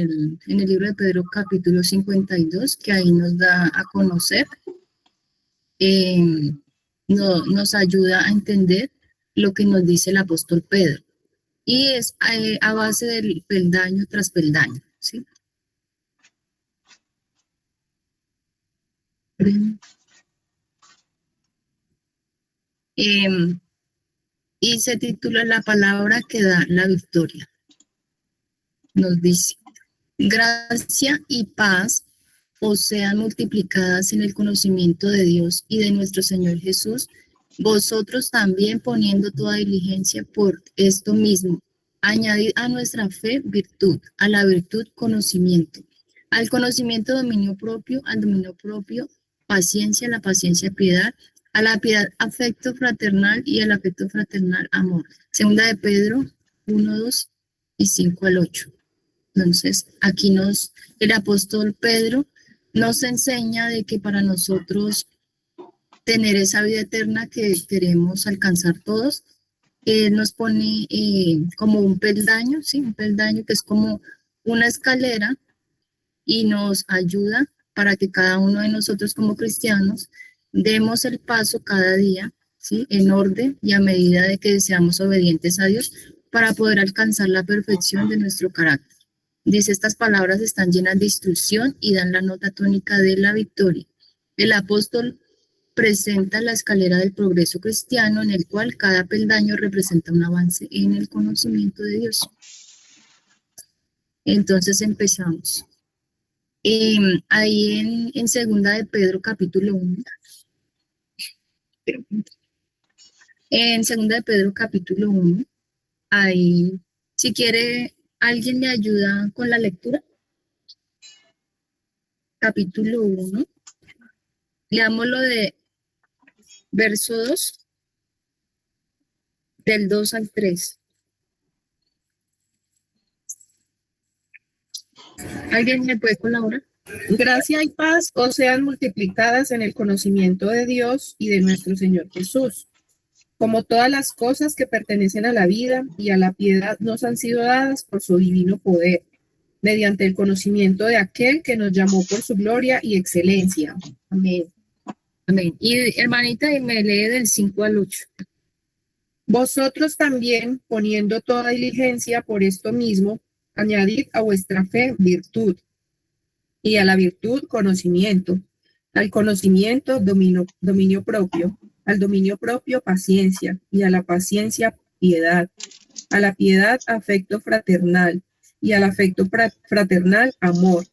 el libro de Pedro capítulo 52, que ahí nos da a conocer, nos ayuda a entender lo que nos dice el apóstol Pedro. Y es a base del peldaño tras peldaño, ¿sí? Y se titula La palabra que da la victoria. Nos dice: gracia y paz os sean multiplicadas en el conocimiento de Dios y de nuestro Señor Jesús, vosotros también poniendo toda diligencia por esto mismo. Añadid a nuestra fe virtud, a la virtud conocimiento, al conocimiento dominio propio, al dominio propio paciencia, a la paciencia piedad, a la piedad afecto fraternal y al afecto fraternal amor. Segunda de Pedro 1, 2 y 5 al 8. Entonces, aquí el apóstol Pedro nos enseña de que para nosotros tener esa vida eterna que queremos alcanzar todos, nos pone como un peldaño, ¿sí? Un peldaño que es como una escalera y nos ayuda para que cada uno de nosotros como cristianos demos el paso cada día, ¿sí? En orden y a medida de que seamos obedientes a Dios para poder alcanzar la perfección de nuestro carácter. Dice, estas palabras están llenas de instrucción y dan la nota tónica de la victoria. El apóstol presenta la escalera del progreso cristiano en el cual cada peldaño representa un avance en el conocimiento de Dios. Entonces empezamos. Ahí en segunda de Pedro capítulo 1. En segunda de Pedro capítulo 1, ahí, si quiere, ¿alguien me ayuda con la lectura? Capítulo 1. Leámoslo de verso 2, del 2 al 3. ¿Alguien me puede colaborar? Gracia y paz os sean multiplicadas en el conocimiento de Dios y de nuestro Señor Jesús. Como todas las cosas que pertenecen a la vida y a la piedad nos han sido dadas por su divino poder, mediante el conocimiento de aquel que nos llamó por su gloria y excelencia. Amén. Amén. Y hermanita, me lee del 5 al 8. Vosotros también, poniendo toda diligencia por esto mismo, añadid a vuestra fe virtud, y a la virtud conocimiento, al conocimiento dominio propio, al dominio propio paciencia, y a la paciencia piedad, a la piedad afecto fraternal, y al afecto fraternal amor.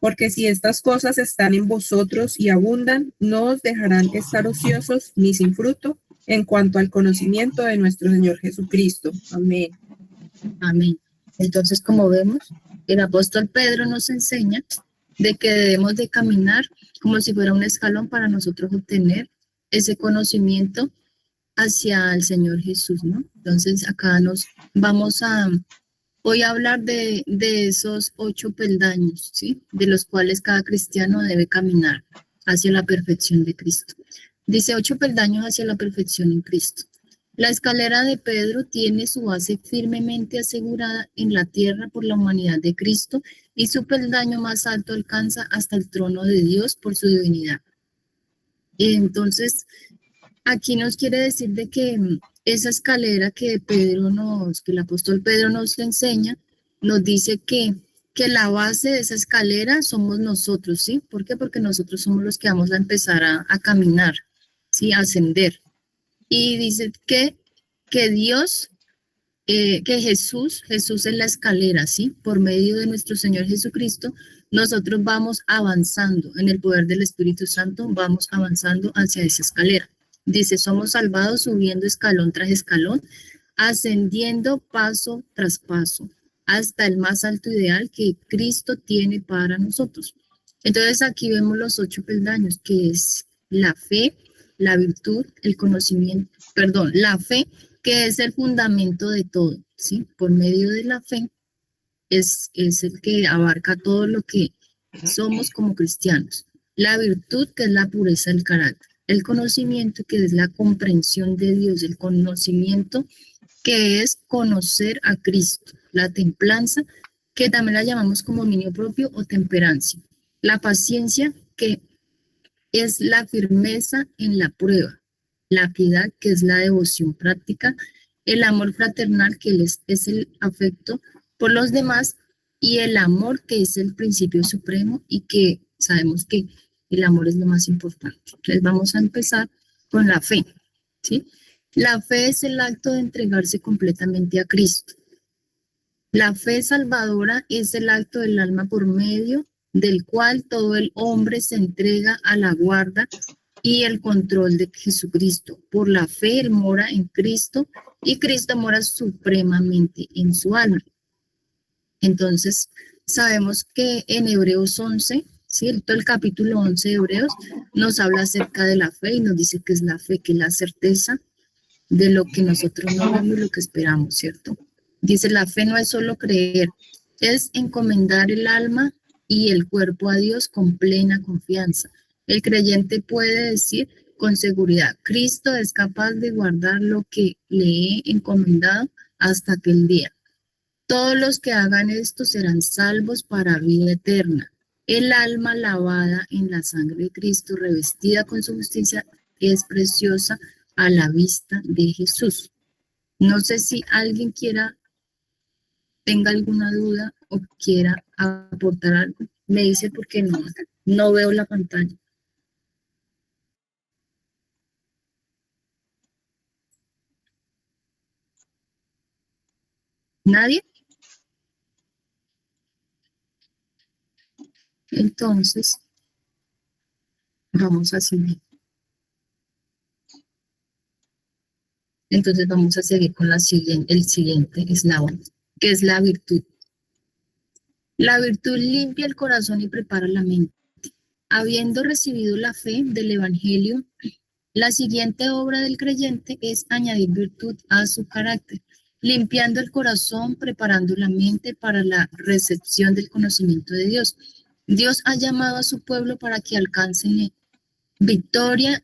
Porque si estas cosas están en vosotros y abundan, no os dejarán estar ociosos ni sin fruto en cuanto al conocimiento de nuestro Señor Jesucristo. Amén. Amén. Entonces, como vemos, el apóstol Pedro nos enseña de que debemos de caminar como si fuera un escalón para nosotros obtener ese conocimiento hacia el Señor Jesús, ¿no? Entonces, acá voy a hablar de esos 8 peldaños, ¿sí? De los cuales cada cristiano debe caminar hacia la perfección de Cristo. Dice 8 peldaños hacia la perfección en Cristo. La escalera de Pedro tiene su base firmemente asegurada en la tierra por la humanidad de Cristo y su peldaño más alto alcanza hasta el trono de Dios por su divinidad. Entonces, aquí nos quiere decir de que esa escalera que el apóstol Pedro nos enseña, nos dice que la base de esa escalera somos nosotros, ¿sí? ¿Por qué? Porque nosotros somos los que vamos a empezar a caminar, ¿sí? A ascender. Y dice que Dios, que Jesús es la escalera, ¿sí? Por medio de nuestro Señor Jesucristo, nosotros vamos avanzando en el poder del Espíritu Santo, vamos avanzando hacia esa escalera. Dice, somos salvados subiendo escalón tras escalón, ascendiendo paso tras paso, hasta el más alto ideal que Cristo tiene para nosotros. Entonces aquí vemos los 8 peldaños, que es la fe, la virtud, el conocimiento, la fe, que es el fundamento de todo, ¿sí? Por medio de la fe es el que abarca todo lo que somos como cristianos. La virtud, que es la pureza del carácter. El conocimiento, que es la comprensión de Dios. El conocimiento, que es conocer a Cristo. La templanza, que también la llamamos como dominio propio o temperancia. La paciencia, que es la firmeza en la prueba. La piedad, que es la devoción práctica. El amor fraternal, que es el afecto por los demás. Y el amor, que es el principio supremo y que sabemos que el amor es lo más importante. Entonces vamos a empezar con la fe, ¿sí? La fe es el acto de entregarse completamente a Cristo. La fe salvadora es el acto del alma por medio del cual todo el hombre se entrega a la guarda y el control de Jesucristo. Por la fe él mora en Cristo y Cristo mora supremamente en su alma. Entonces, sabemos que en Hebreos 11, ¿cierto? El capítulo 11 de Hebreos nos habla acerca de la fe y nos dice que es la fe, que es la certeza de lo que nosotros no vemos y lo que esperamos, ¿cierto? Dice, la fe no es solo creer, es encomendar el alma y el cuerpo a Dios con plena confianza. El creyente puede decir con seguridad, Cristo es capaz de guardar lo que le he encomendado hasta aquel día. Todos los que hagan esto serán salvos para vida eterna. El alma lavada en la sangre de Cristo, revestida con su justicia, es preciosa a la vista de Jesús. No sé si alguien tenga alguna duda o quiera aportar algo. Me dice porque no veo la pantalla. ¿Nadie? Entonces, vamos a seguir. Entonces vamos a seguir con el siguiente eslabón, que es la virtud. La virtud limpia el corazón y prepara la mente. Habiendo recibido la fe del Evangelio, la siguiente obra del creyente es añadir virtud a su carácter, limpiando el corazón, preparando la mente para la recepción del conocimiento de Dios. Dios ha llamado a su pueblo para que alcancen gloria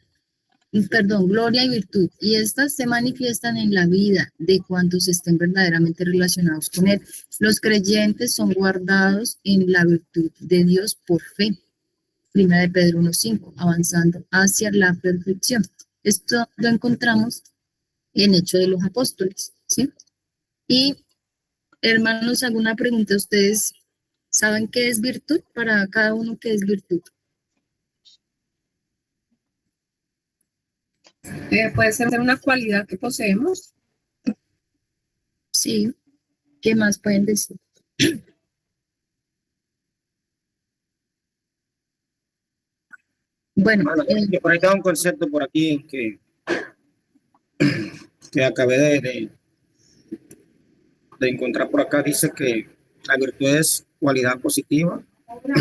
y virtud, y estas se manifiestan en la vida de cuantos estén verdaderamente relacionados con Él. Los creyentes son guardados en la virtud de Dios por fe. Primera de Pedro 1:5, avanzando hacia la perfección. Esto lo encontramos en Hechos de los Apóstoles, ¿sí? Y, hermanos, alguna pregunta. ¿Ustedes saben qué es virtud? Para cada uno, ¿qué es virtud? Puede ser una cualidad que poseemos. Sí. ¿Qué más pueden decir? Bueno, Yo por ahí tengo un concepto por aquí que acabé de encontrar por acá. Dice que la virtud es cualidad positiva,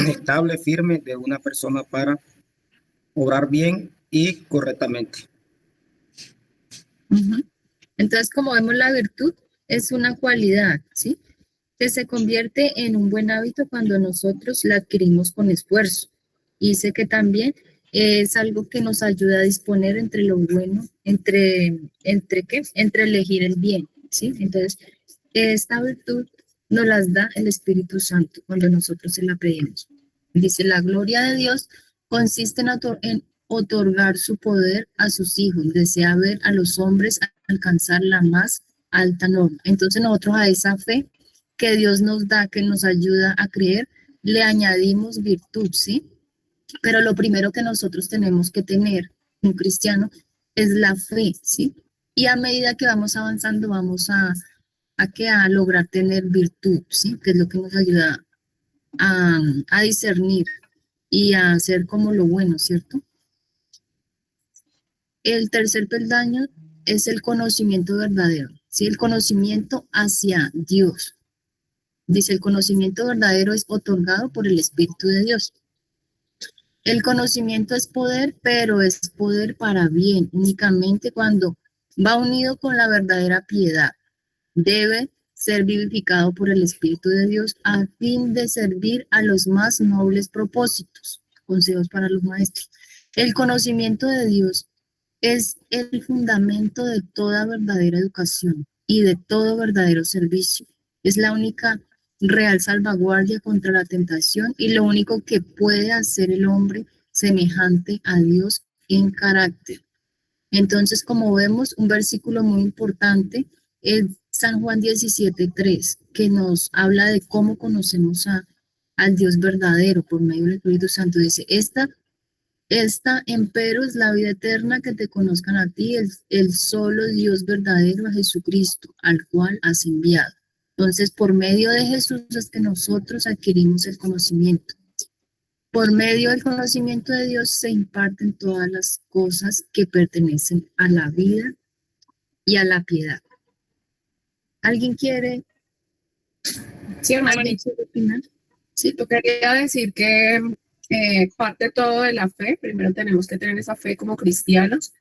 estable, firme de una persona para obrar bien y correctamente. Entonces, como vemos, la virtud es una cualidad, ¿sí? Que se convierte en un buen hábito cuando nosotros la adquirimos con esfuerzo. Y sé que también es algo que nos ayuda a disponer entre lo bueno, ¿entre qué? Entre elegir el bien, ¿sí? Entonces, esta virtud nos las da el Espíritu Santo cuando nosotros se la pedimos. Dice, la gloria de Dios consiste en otorgar su poder a sus hijos, desea ver a los hombres alcanzar la más alta norma. Entonces nosotros a esa fe que Dios nos da, que nos ayuda a creer, le añadimos virtud, ¿sí? Pero lo primero que nosotros tenemos que tener, un cristiano, es la fe, ¿sí? Y a medida que vamos avanzando, vamos a lograr tener virtud, ¿sí? Que es lo que nos ayuda a discernir y a hacer como lo bueno, ¿cierto? El tercer peldaño es el conocimiento verdadero, ¿sí? El conocimiento hacia Dios. Dice, el conocimiento verdadero es otorgado por el Espíritu de Dios. El conocimiento es poder, pero es poder para bien, únicamente cuando va unido con la verdadera piedad. Debe ser vivificado por el Espíritu de Dios a fin de servir a los más nobles propósitos. Consejos para los maestros. El conocimiento de Dios es el fundamento de toda verdadera educación y de todo verdadero servicio. Es la única real salvaguardia contra la tentación y lo único que puede hacer el hombre semejante a Dios en carácter. Entonces, como vemos, un versículo muy importante es San Juan 17:3, que nos habla de cómo conocemos al Dios verdadero por medio del Espíritu Santo. Dice, esta empero es la vida eterna, que te conozcan a ti, el solo Dios verdadero, a Jesucristo, al cual has enviado. Entonces, por medio de Jesús es que nosotros adquirimos el conocimiento. Por medio del conocimiento de Dios se imparten todas las cosas que pertenecen a la vida y a la piedad. ¿Alguien quiere, Sí, alguien hermanito, quiere opinar? sí, tú quería decir que parte todo de la fe. Primero tenemos que tener esa fe como cristianos.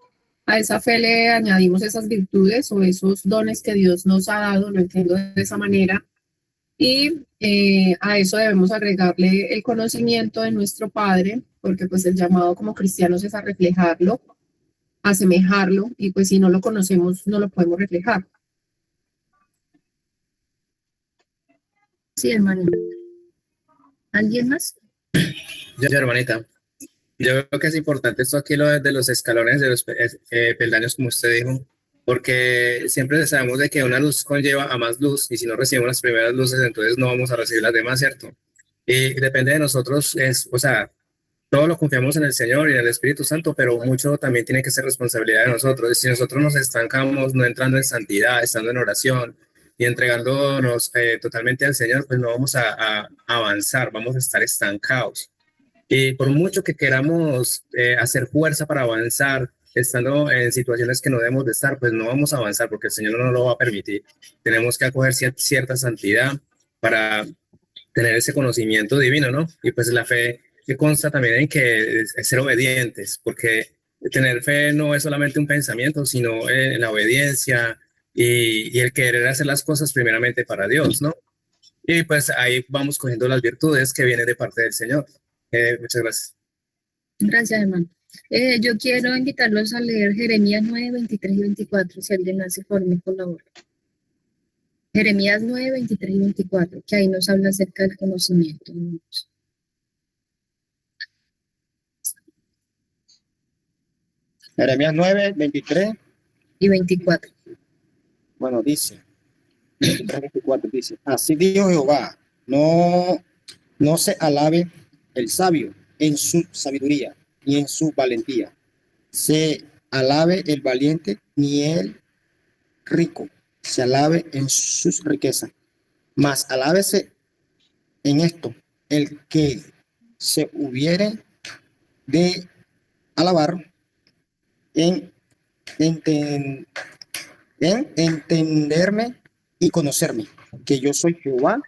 A esa fe le añadimos esas virtudes o esos dones que Dios nos ha dado, lo entiendo de esa manera. Y a eso debemos agregarle el conocimiento de nuestro Padre, porque pues el llamado como cristianos es a reflejarlo, a asemejarlo, y pues si no lo conocemos, no lo podemos reflejar. Sí, hermano. ¿Alguien más? Yo, hermanita, yo creo que es importante esto aquí, lo de los escalones, de los peldaños, como usted dijo, porque siempre sabemos de que una luz conlleva a más luz y si no recibimos las primeras luces, entonces no vamos a recibir las demás, ¿cierto? Y depende de nosotros, o sea, todo lo confiamos en el Señor y en el Espíritu Santo, pero mucho también tiene que ser responsabilidad de nosotros. Y si nosotros nos estancamos no entrando en santidad, estando en oración y entregándonos totalmente al Señor, pues no vamos a avanzar, vamos a estar estancados. Y por mucho que queramos hacer fuerza para avanzar, estando en situaciones que no debemos de estar, pues no vamos a avanzar porque el Señor no nos lo va a permitir. Tenemos que acoger cierta santidad para tener ese conocimiento divino, ¿no? Y pues la fe que consta también en que es ser obedientes, porque tener fe no es solamente un pensamiento, sino en la obediencia y el querer hacer las cosas primeramente para Dios, ¿no? Y pues ahí vamos cogiendo las virtudes que vienen de parte del Señor. Muchas gracias. Gracias, hermano. Yo quiero invitarlos a leer Jeremías 9, 23 y 24, si alguien hace por mí, colabora. Jeremías 9, 23 y 24, que ahí nos habla acerca del conocimiento. Jeremías 9, 23, Y 24. bueno, dice, 23, 24, dice, así dijo Jehová, no se alabe el sabio en su sabiduría ni en su valentía, se alabe el valiente ni el rico, se alabe en sus riquezas, mas alábese en esto el que se hubiere de alabar en, enten- en entenderme y conocerme, que yo soy Jehová,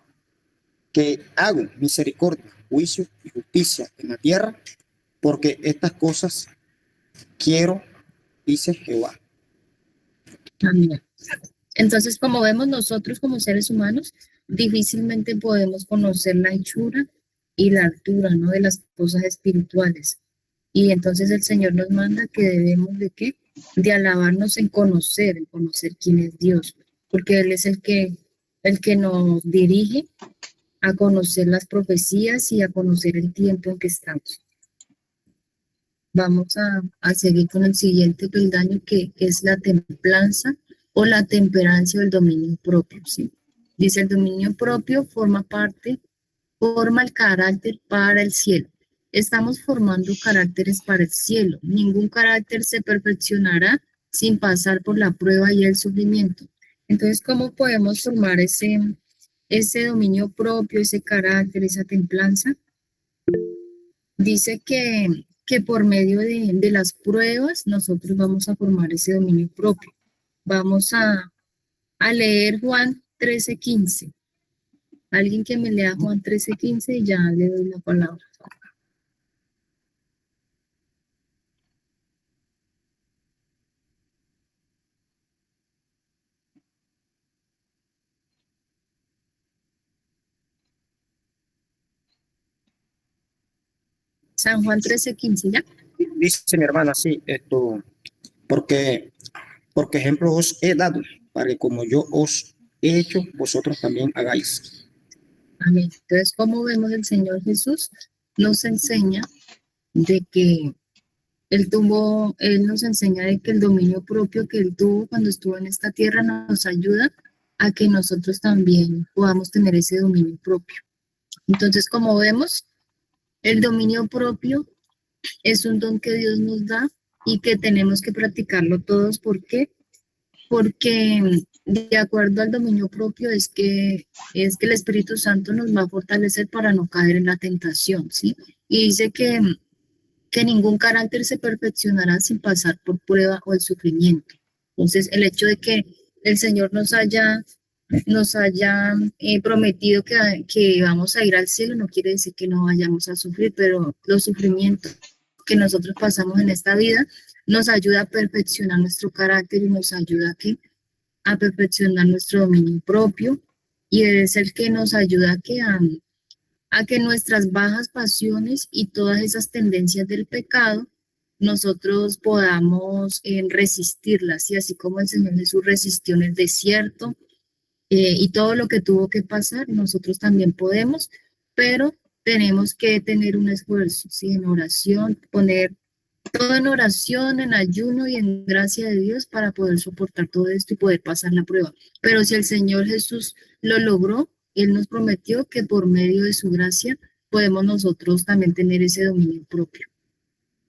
que hago misericordia, juicio y justicia en la tierra, porque estas cosas quiero, dice Jehová. Amén. Entonces, como vemos, nosotros como seres humanos difícilmente podemos conocer la anchura y la altura, ¿no?, de las cosas espirituales. Y entonces el Señor nos manda que debemos de qué? De alabarnos en conocer quién es Dios, porque Él es el que nos dirige a conocer las profecías y a conocer el tiempo en que estamos. Vamos a seguir con el siguiente peldaño, que es la templanza o la temperancia del dominio propio, ¿sí? Dice, el dominio propio forma el carácter para el cielo. Estamos formando caracteres para el cielo. Ningún carácter se perfeccionará sin pasar por la prueba y el sufrimiento. Entonces, ¿cómo podemos formar ese dominio propio, ese carácter, esa templanza? Dice que por medio de las pruebas nosotros vamos a formar ese dominio propio. Vamos a leer Juan 13:15. Alguien que me lea Juan 13:15 y ya le doy la palabra. San Juan 13:15, ¿ya? Dice mi hermana, sí, porque, porque ejemplo os he dado, para que como yo os he hecho, vosotros también hagáis. Amén. Entonces, como vemos, el Señor Jesús nos enseña de que Él nos enseña de que el dominio propio que Él tuvo cuando estuvo en esta tierra nos ayuda a que nosotros también podamos tener ese dominio propio. Entonces, como vemos, el dominio propio es un don que Dios nos da y que tenemos que practicarlo todos. ¿Por qué? Porque de acuerdo al dominio propio es que el Espíritu Santo nos va a fortalecer para no caer en la tentación, ¿sí? Y dice que ningún carácter se perfeccionará sin pasar por prueba o el sufrimiento. Entonces, el hecho de que el Señor nos haya prometido que vamos a ir al cielo no quiere decir que no vayamos a sufrir, pero los sufrimientos que nosotros pasamos en esta vida nos ayuda a perfeccionar nuestro carácter y nos ayuda a perfeccionar nuestro dominio propio, y es el que nos ayuda a que nuestras bajas pasiones y todas esas tendencias del pecado nosotros podamos resistirlas, y así como el Señor Jesús resistió en el desierto y todo lo que tuvo que pasar, nosotros también podemos, pero tenemos que tener un esfuerzo, ¿sí? En oración, poner todo en oración, en ayuno y en gracia de Dios para poder soportar todo esto y poder pasar la prueba. Pero si el Señor Jesús lo logró, Él nos prometió que por medio de su gracia podemos nosotros también tener ese dominio propio,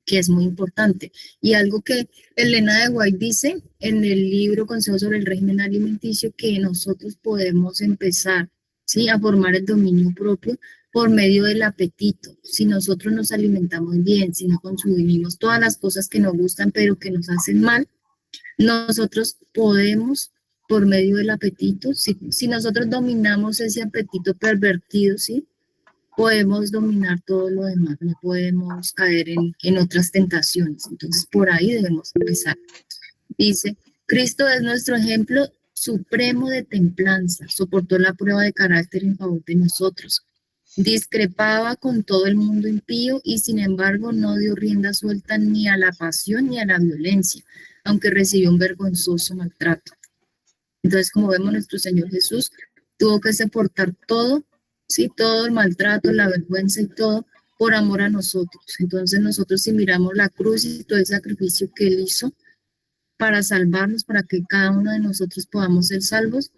que es muy importante. Y algo que Elena de White dice en el libro Consejo sobre el régimen alimenticio, que nosotros podemos empezar, ¿sí?, a formar el dominio propio por medio del apetito. Si nosotros nos alimentamos bien, si no consumimos todas las cosas que nos gustan pero que nos hacen mal, nosotros podemos, por medio del apetito, si nosotros dominamos ese apetito pervertido, ¿sí?, podemos dominar todo lo demás, no podemos caer en otras tentaciones. Entonces, por ahí debemos empezar. Dice, Cristo es nuestro ejemplo supremo de templanza, soportó la prueba de carácter en favor de nosotros. Discrepaba con todo el mundo impío y sin embargo no dio rienda suelta ni a la pasión ni a la violencia, aunque recibió un vergonzoso maltrato. Entonces, como vemos, nuestro Señor Jesús tuvo que soportar todo, sí, todo el maltrato, la vergüenza y todo por amor a nosotros. Entonces, nosotros, si miramos la cruz y todo el sacrificio que Él hizo para salvarnos, para que cada uno de nosotros podamos ser salvos,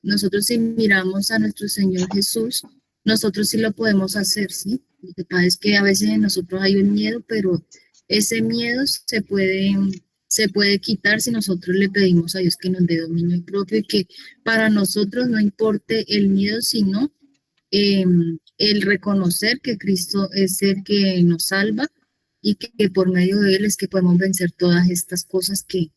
nosotros, si miramos a nuestro Señor Jesús, nosotros sí lo podemos hacer, ¿sí? Lo que pasa es que a veces en nosotros hay un miedo, pero ese miedo se puede quitar si nosotros le pedimos a Dios que nos dé dominio propio, y que para nosotros no importe el miedo, sino el reconocer que Cristo es el que nos salva y que por medio de Él es que podemos vencer todas estas cosas que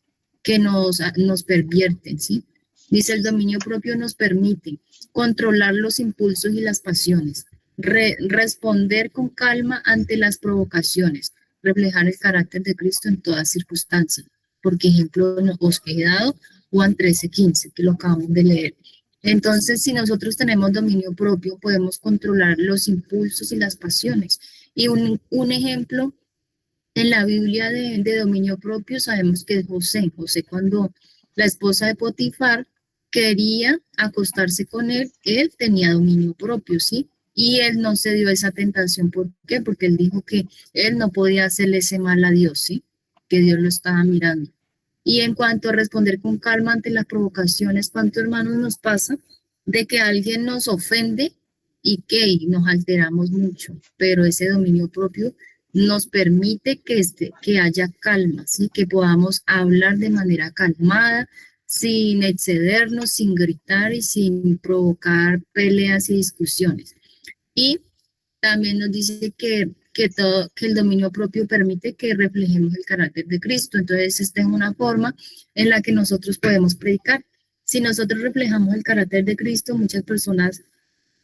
nos pervierten, ¿sí? Dice, el dominio propio nos permite controlar los impulsos y las pasiones, responder con calma ante las provocaciones, reflejar el carácter de Cristo en todas circunstancias. Por ejemplo, os he dado Juan 13:15, que lo acabamos de leer. Entonces, si nosotros tenemos dominio propio, podemos controlar los impulsos y las pasiones. Y un ejemplo en la Biblia de dominio propio sabemos que es José. José, cuando la esposa de Potifar quería acostarse con él tenía dominio propio, ¿sí? Y él no se dio a esa tentación. ¿Por qué? Porque él dijo que él no podía hacerle ese mal a Dios, ¿sí? Que Dios lo estaba mirando. Y en cuanto a responder con calma ante las provocaciones, ¿cuántos hermanos nos pasa de que alguien nos ofende y que nos alteramos mucho? Pero ese dominio propio nos permite que haya calma, ¿sí? Que podamos hablar de manera calmada, sin excedernos, sin gritar y sin provocar peleas y discusiones. Y también nos dice que el dominio propio permite que reflejemos el carácter de Cristo. Entonces, esta es una forma en la que nosotros podemos predicar. Si nosotros reflejamos el carácter de Cristo, muchas personas,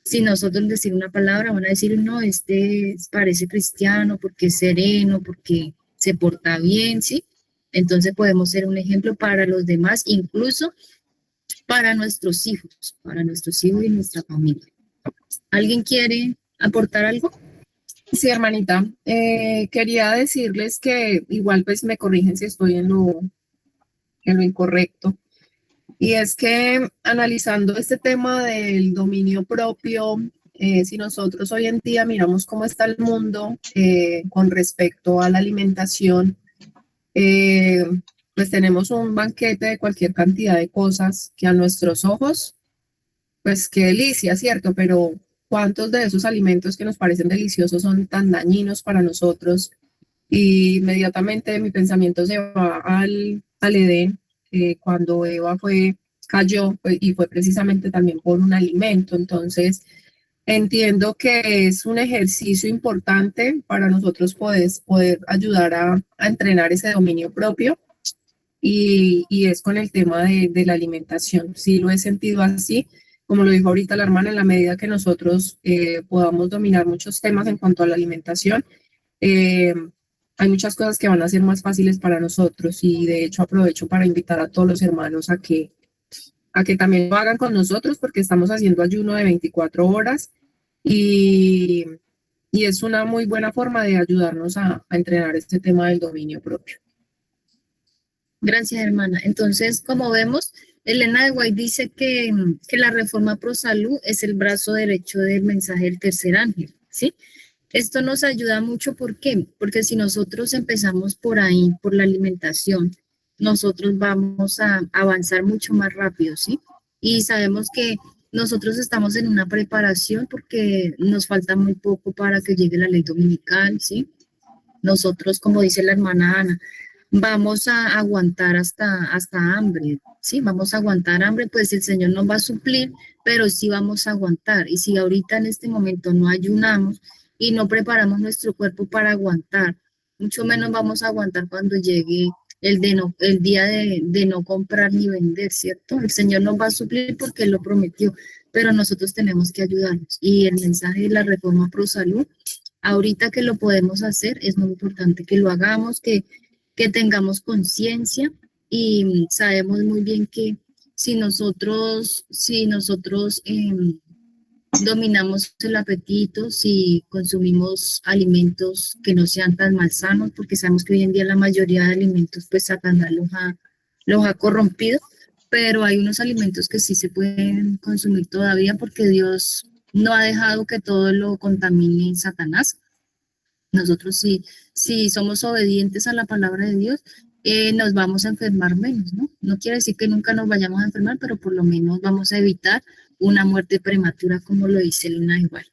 si nosotros decir una palabra, van a decir, no, este parece cristiano porque es sereno, porque se porta bien, ¿sí? Entonces podemos ser un ejemplo para los demás, incluso para nuestros hijos y nuestra familia. ¿Alguien quiere aportar algo? Sí, hermanita. Quería decirles que igual pues me corrigen si estoy en lo incorrecto. Y es que analizando este tema del dominio propio si nosotros hoy en día miramos cómo está el mundo con respecto a la alimentación, pues tenemos un banquete de cualquier cantidad de cosas que a nuestros ojos, pues qué delicia, ¿cierto? Pero ¿cuántos de esos alimentos que nos parecen deliciosos son tan dañinos para nosotros? Y inmediatamente mi pensamiento se va al Edén, cuando Eva cayó, pues, y fue precisamente también por un alimento. Entonces, entiendo que es un ejercicio importante para nosotros poder ayudar a entrenar ese dominio propio y es con el tema de la alimentación. Sí lo he sentido así, como lo dijo ahorita la hermana, en la medida que nosotros podamos dominar muchos temas en cuanto a la alimentación, eh, hay muchas cosas que van a ser más fáciles para nosotros y de hecho aprovecho para invitar a todos los hermanos a que también lo hagan con nosotros porque estamos haciendo ayuno de 24 horas y, y es una muy buena forma de ayudarnos a entrenar este tema del dominio propio. Gracias, hermana. Entonces, como vemos, Elena de White dice que la reforma pro salud es el brazo derecho del mensaje del tercer ángel, ¿sí? Esto nos ayuda mucho, ¿por qué? Porque si nosotros empezamos por ahí, por la alimentación, nosotros vamos a avanzar mucho más rápido, ¿sí? Y sabemos que nosotros estamos en una preparación porque nos falta muy poco para que llegue la ley dominical, ¿sí? Nosotros, como dice la hermana Ana, vamos a aguantar hasta hambre, ¿sí? Vamos a aguantar hambre, pues el Señor nos va a suplir, pero sí vamos a aguantar. Y si ahorita en este momento no ayunamos y no preparamos nuestro cuerpo para aguantar, mucho menos vamos a aguantar cuando llegue el día de no comprar ni vender, ¿cierto? El Señor nos va a suplir porque Él lo prometió, pero nosotros tenemos que ayudarnos. Y el mensaje de la reforma pro salud, ahorita que lo podemos hacer, es muy importante que lo hagamos, que tengamos conciencia y sabemos muy bien que si nosotros dominamos el apetito, si consumimos alimentos que no sean tan malsanos, porque sabemos que hoy en día la mayoría de alimentos pues Satanás los ha corrompido, pero hay unos alimentos que sí se pueden consumir todavía porque Dios no ha dejado que todo lo contamine Satanás. Nosotros si somos obedientes a la palabra de Dios, nos vamos a enfermar menos, ¿no? No quiere decir que nunca nos vayamos a enfermar, pero por lo menos vamos a evitar una muerte prematura, como lo dice Elena de White.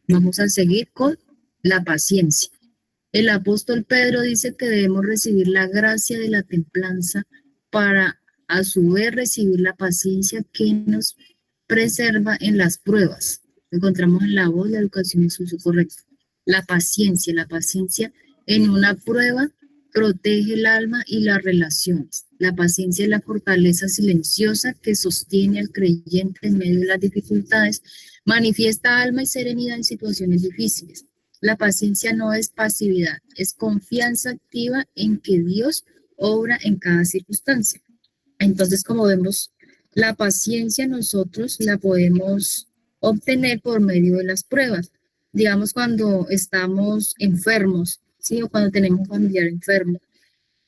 Vamos a seguir con la paciencia. El apóstol Pedro dice que debemos recibir la gracia de la templanza para a su vez recibir la paciencia que nos preserva en las pruebas. Encontramos en la voz de educación en su uso correcto. La paciencia en una prueba protege el alma y las relaciones. La paciencia es la fortaleza silenciosa que sostiene al creyente en medio de las dificultades, manifiesta alma y serenidad en situaciones difíciles. La paciencia no es pasividad, es confianza activa en que Dios obra en cada circunstancia. Entonces, como vemos, la paciencia nosotros la podemos obtener por medio de las pruebas. Digamos, cuando estamos enfermos, ¿sí? O cuando tenemos un familiar enfermo,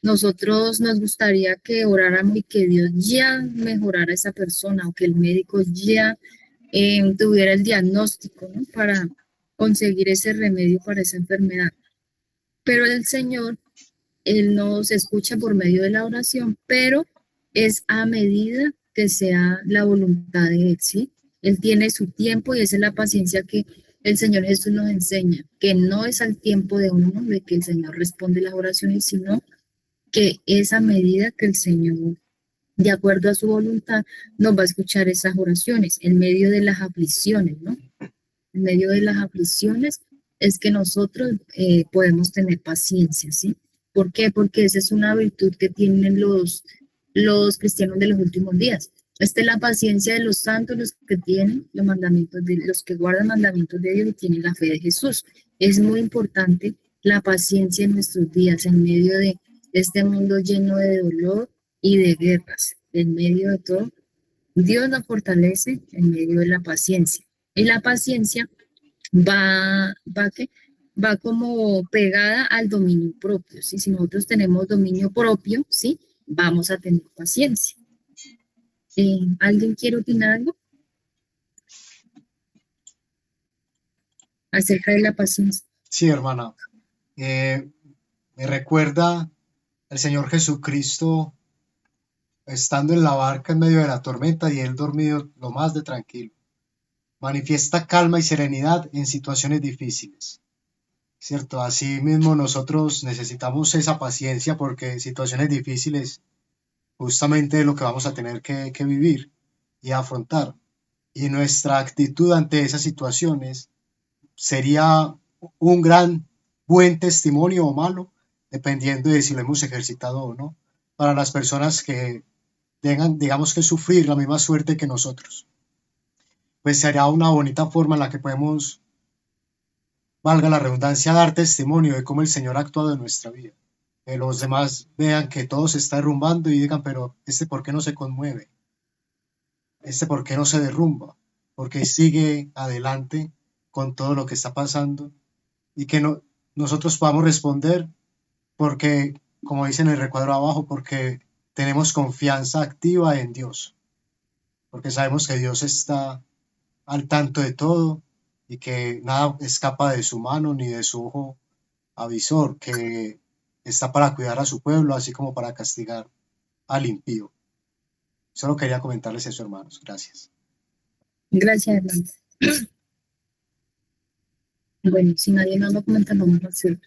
nosotros nos gustaría que oráramos y que Dios ya mejorara a esa persona o que el médico ya tuviera el diagnóstico, ¿no? Para conseguir ese remedio para esa enfermedad. Pero el Señor, Él nos escucha por medio de la oración, pero es a medida que sea la voluntad de Él, ¿sí? Él tiene su tiempo y esa es la paciencia que el Señor Jesús nos enseña, que no es al tiempo de uno de que el Señor responde las oraciones, sino que es a medida que el Señor, de acuerdo a su voluntad, nos va a escuchar esas oraciones en medio de las aflicciones, ¿no? En medio de las aflicciones es que nosotros podemos tener paciencia, ¿sí? ¿Por qué? Porque esa es una virtud que tienen los cristianos de los últimos días. Esta es la paciencia de los santos, los que tienen los mandamientos los que guardan mandamientos de Dios y tienen la fe de Jesús. Es muy importante la paciencia en nuestros días, en medio de este mundo lleno de dolor y de guerras. En medio de todo, Dios nos fortalece en medio de la paciencia. Y la paciencia va como pegada al dominio propio, ¿sí? Si nosotros tenemos dominio propio, ¿sí? Vamos a tener paciencia. ¿Alguien quiere opinar algo? acerca de la paciencia. Sí, hermana. Me recuerda el Señor Jesucristo estando en la barca en medio de la tormenta y él dormido lo más de tranquilo. Manifiesta calma y serenidad en situaciones difíciles. ¿Cierto? Así mismo nosotros necesitamos esa paciencia porque situaciones difíciles justamente es lo que vamos a tener que vivir y afrontar. Y nuestra actitud ante esas situaciones sería un gran buen testimonio o malo, dependiendo de si lo hemos ejercitado o no, para las personas que tengan, digamos, que sufrir la misma suerte que nosotros. Pues será una bonita forma en la que podemos, valga la redundancia, dar testimonio de cómo el Señor ha actuado en nuestra vida. Que los demás vean que todo se está derrumbando y digan, pero ¿por qué no se conmueve? ¿Por qué no se derrumba? Porque sigue adelante con todo lo que está pasando y que nosotros podamos responder porque, como dice en el recuadro abajo, porque tenemos confianza activa en Dios, porque sabemos que Dios está al tanto de todo y que nada escapa de su mano ni de su ojo avisor, que está para cuidar a su pueblo, así como para castigar al impío. Solo quería comentarles eso, hermanos. Gracias. Gracias, hermanos. Bueno, si nadie más va a comentar, vamos a hacer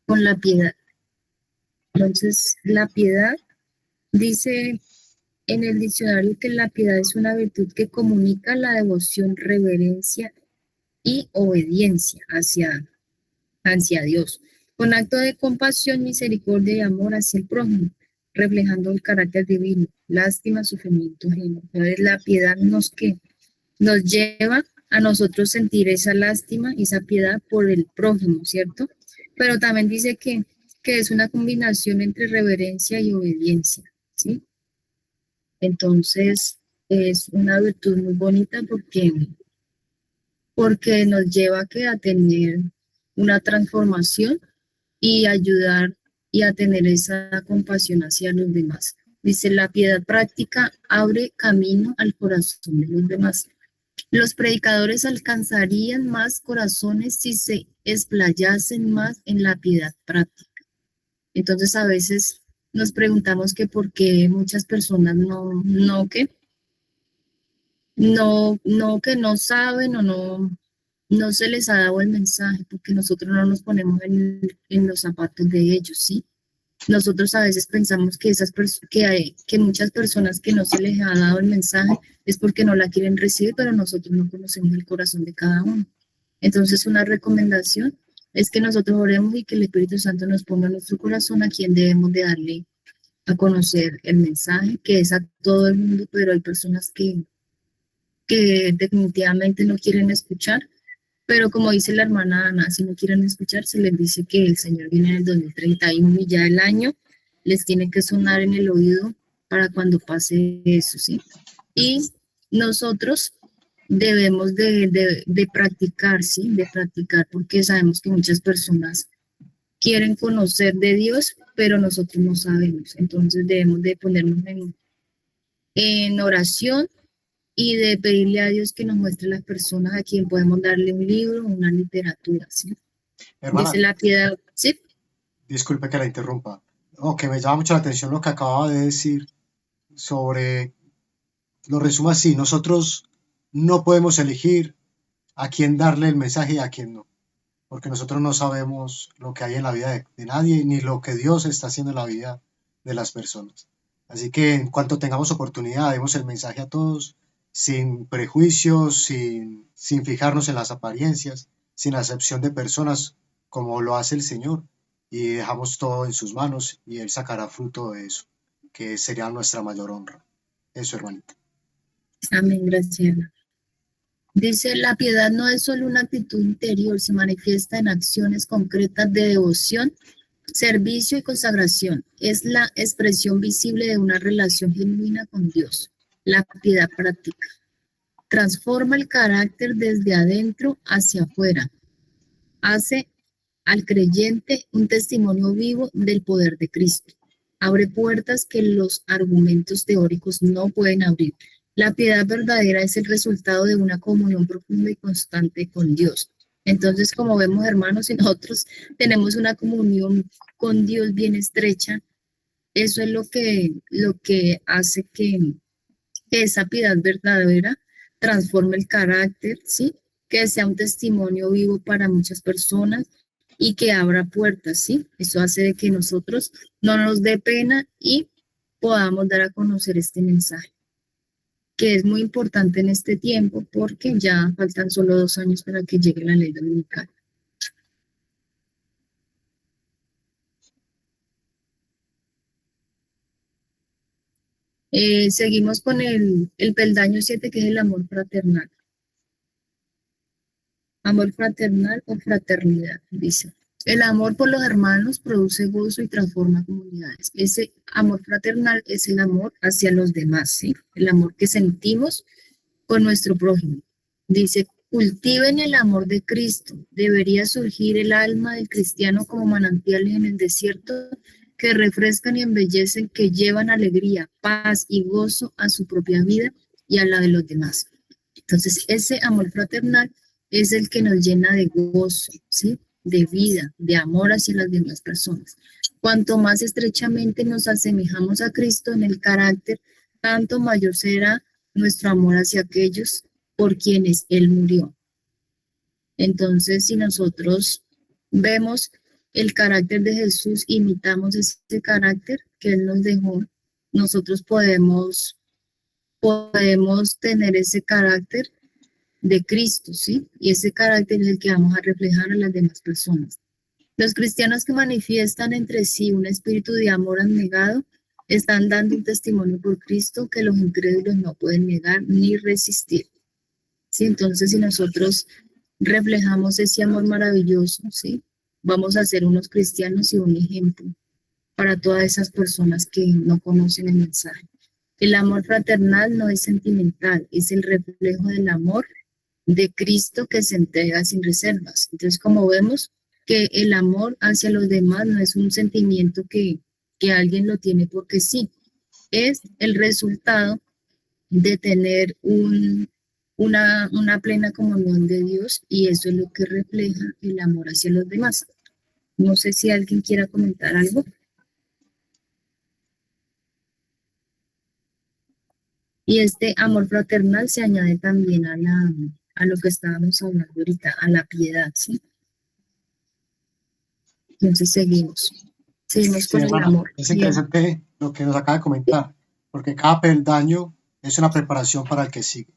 con la piedad. Entonces, la piedad dice en el diccionario que la piedad es una virtud que comunica la devoción, reverencia y obediencia hacia Dios, con acto de compasión, misericordia y amor hacia el prójimo, reflejando el carácter divino, lástima, sufrimiento ajeno. Entonces, la piedad nos lleva a nosotros sentir esa lástima y esa piedad por el prójimo, ¿cierto? Pero también dice que es una combinación entre reverencia y obediencia, ¿sí? Entonces, es una virtud muy bonita porque nos lleva a tener una transformación y ayudar y a tener esa compasión hacia los demás. Dice, la piedad práctica abre camino al corazón de los demás. Los predicadores alcanzarían más corazones si se explayasen más en la piedad práctica. Entonces, a veces nos preguntamos que por qué muchas personas que no saben o no se les ha dado el mensaje, porque nosotros no nos ponemos en los zapatos de ellos, ¿sí? Nosotros a veces pensamos que que muchas personas que no se les ha dado el mensaje es porque no la quieren recibir, pero nosotros no conocemos el corazón de cada uno. Entonces, una recomendación es que nosotros oremos y que el Espíritu Santo nos ponga en nuestro corazón a quien debemos de darle a conocer el mensaje, que es a todo el mundo, pero hay personas que definitivamente no quieren escuchar. Pero como dice la hermana Ana, si no quieren escuchar, se les dice que el Señor viene en el 2031 y ya el año les tiene que sonar en el oído para cuando pase eso, ¿sí? Y nosotros debemos de practicar, ¿sí? De practicar, porque sabemos que muchas personas quieren conocer de Dios, pero nosotros no sabemos. Entonces debemos de ponernos en oración y de pedirle a Dios que nos muestre las personas a quien podemos darle un libro, una literatura, ¿sí? Hermana, Dice la piedad, ¿sí? disculpe que la interrumpa. Que me llama mucho la atención lo que acababa de decir sobre, lo resumo así, nosotros no podemos elegir a quién darle el mensaje y a quién no, porque nosotros no sabemos lo que hay en la vida de nadie, ni lo que Dios está haciendo en la vida de las personas. Así que en cuanto tengamos oportunidad, demos el mensaje a todos, sin prejuicios, sin fijarnos en las apariencias, sin acepción de personas, como lo hace el Señor, y dejamos todo en sus manos y Él sacará fruto de eso, que sería nuestra mayor honra. Eso, hermanita. Amén, gracias. Dice, la piedad no es solo una actitud interior, se manifiesta en acciones concretas de devoción, servicio y consagración. Es la expresión visible de una relación genuina con Dios. La piedad práctica transforma el carácter desde adentro hacia afuera. Hace al creyente un testimonio vivo del poder de Cristo. Abre puertas que los argumentos teóricos no pueden abrir. La piedad verdadera es el resultado de una comunión profunda y constante con Dios. Entonces, como vemos, hermanos, si nosotros tenemos una comunión con Dios bien estrecha, eso es lo que hace que esa piedad verdadera transforme el carácter, ¿sí? Que sea un testimonio vivo para muchas personas y que abra puertas, ¿sí? Eso hace de que nosotros no nos dé pena y podamos dar a conocer este mensaje, que es muy importante en este tiempo porque ya faltan solo 2 años para que llegue la ley dominical. Seguimos con el peldaño 7, que es el amor fraternal. Amor fraternal o fraternidad, dice. El amor por los hermanos produce gozo y transforma comunidades. Ese amor fraternal es el amor hacia los demás, ¿sí? El amor que sentimos con nuestro prójimo. Dice, cultiven el amor de Cristo. Debería surgir el alma del cristiano como manantiales en el desierto que refrescan y embellecen, que llevan alegría, paz y gozo a su propia vida y a la de los demás. Entonces, ese amor fraternal es el que nos llena de gozo, ¿sí? De vida, de amor hacia las demás personas. Cuanto más estrechamente nos asemejamos a Cristo en el carácter, tanto mayor será nuestro amor hacia aquellos por quienes Él murió. Entonces, si nosotros vemos el carácter de Jesús, imitamos ese carácter que Él nos dejó, nosotros podemos tener ese carácter de Cristo, ¿sí? Y ese carácter es el que vamos a reflejar a las demás personas. Los cristianos que manifiestan entre sí un espíritu de amor abnegado están dando un testimonio por Cristo que los incrédulos no pueden negar ni resistir. ¿Sí? Entonces, si nosotros reflejamos ese amor maravilloso, ¿sí? Vamos a ser unos cristianos y un ejemplo para todas esas personas que no conocen el mensaje. El amor fraternal no es sentimental, es el reflejo del amor de Cristo que se entrega sin reservas. Entonces, como vemos que el amor hacia los demás no es un sentimiento que alguien lo tiene porque sí, es el resultado de tener una plena comunión de Dios, y eso es lo que refleja el amor hacia los demás. No sé si alguien quiera comentar algo. Y este amor fraternal se añade también a lo que estábamos hablando ahorita, a la piedad, ¿sí? Entonces seguimos Sí, con el hermana, amor. es Bien. interesante lo que nos acaba de comentar, porque cada peldaño es una preparación para el que sigue,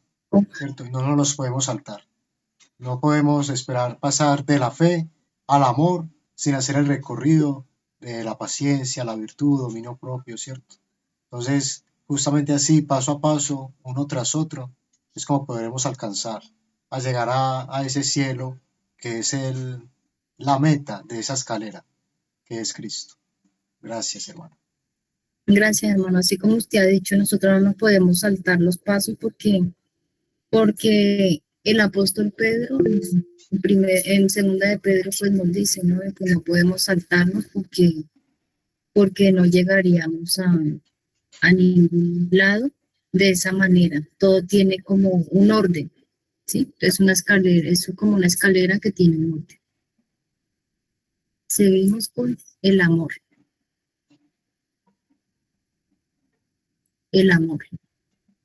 ¿cierto? Y no nos los podemos saltar. No podemos esperar pasar de la fe al amor sin hacer el recorrido de la paciencia, la virtud, dominio propio, ¿cierto? Entonces, justamente así, paso a paso, uno tras otro, es como podremos alcanzar a llegar a ese cielo que es la meta de esa escalera, que es Cristo. Gracias, hermano. Gracias, hermano. Así como usted ha dicho, nosotros no nos podemos saltar los pasos porque el apóstol Pedro, en segunda de Pedro, pues nos dice, ¿no? De que no podemos saltarnos porque no llegaríamos a ningún lado de esa manera. Todo tiene como un orden, ¿sí? Es una escalera, es como una escalera que tiene un orden. Seguimos con el amor. El amor.